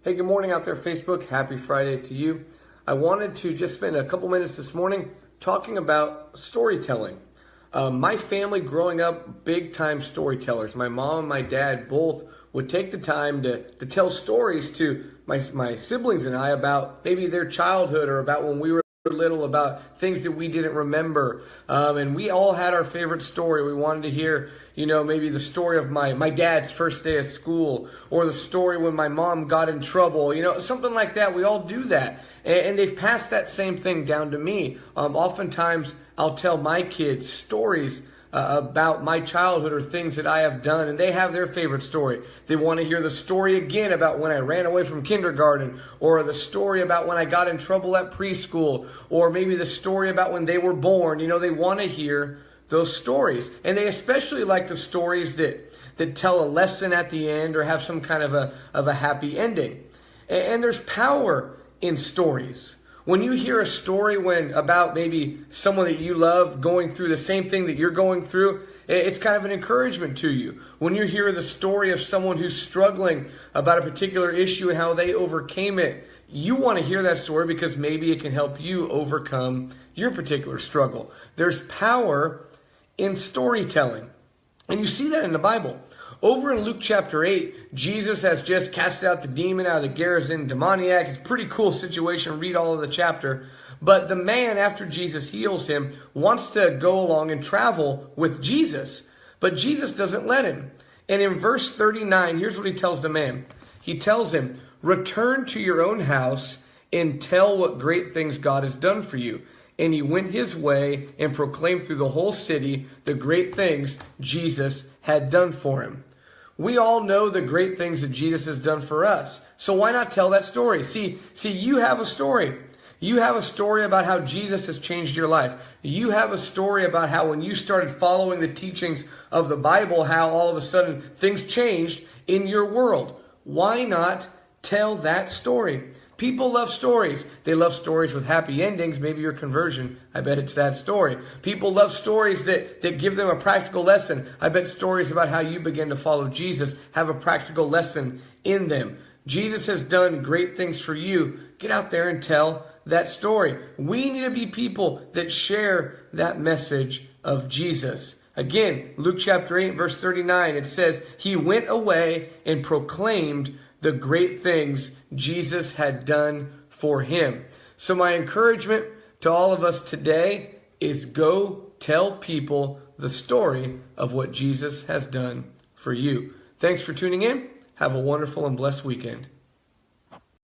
Hey, good morning out there, Facebook. Happy Friday to you. I wanted to just spend a couple minutes this morning talking about storytelling. My family growing up, big time storytellers. My mom and my dad both would take the time to tell stories to my siblings and I about maybe their childhood or about when we were little, about things that we didn't remember. And we all had our favorite story. We wanted to hear, maybe the story of my dad's first day of school, or the story when my mom got in trouble, something like that. We all do that. And they've passed that same thing down to me. Oftentimes I'll tell my kids stories about my childhood or things that I have done, and they have their favorite story. They want to hear the story again about when I ran away from kindergarten, or the story about when I got in trouble at preschool, or maybe the story about when they were born. They want to hear those stories, and they especially like the stories that tell a lesson at the end or have some kind of a happy ending. And there's power in stories. When you hear a story about maybe someone that you love going through the same thing that you're going through, it's kind of an encouragement to you. When you hear the story of someone who's struggling about a particular issue and how they overcame it, you want to hear that story because maybe it can help you overcome your particular struggle. There's power in storytelling. And you see that in the Bible. Over in Luke chapter 8, Jesus has just cast out the demon out of the Gerasene demoniac. It's a pretty cool situation. Read all of the chapter. But the man, after Jesus heals him, wants to go along and travel with Jesus. But Jesus doesn't let him. And in verse 39, here's what he tells the man. He tells him, "Return to your own house and tell what great things God has done for you." And he went his way and proclaimed through the whole city the great things Jesus had done for him. We all know the great things that Jesus has done for us. So why not tell that story? See, you have a story. You have a story about how Jesus has changed your life. You have a story about how when you started following the teachings of the Bible, how all of a sudden things changed in your world. Why not tell that story? People love stories. They love stories with happy endings. Maybe your conversion, I bet it's that story. People love stories that give them a practical lesson. I bet stories about how you begin to follow Jesus have a practical lesson in them. Jesus has done great things for you. Get out there and tell that story. We need to be people that share that message of Jesus. Again, Luke chapter 8, verse 39, it says, "He went away and proclaimed the great things Jesus had done for him." So my encouragement to all of us today is go tell people the story of what Jesus has done for you. Thanks for tuning in. Have a wonderful and blessed weekend.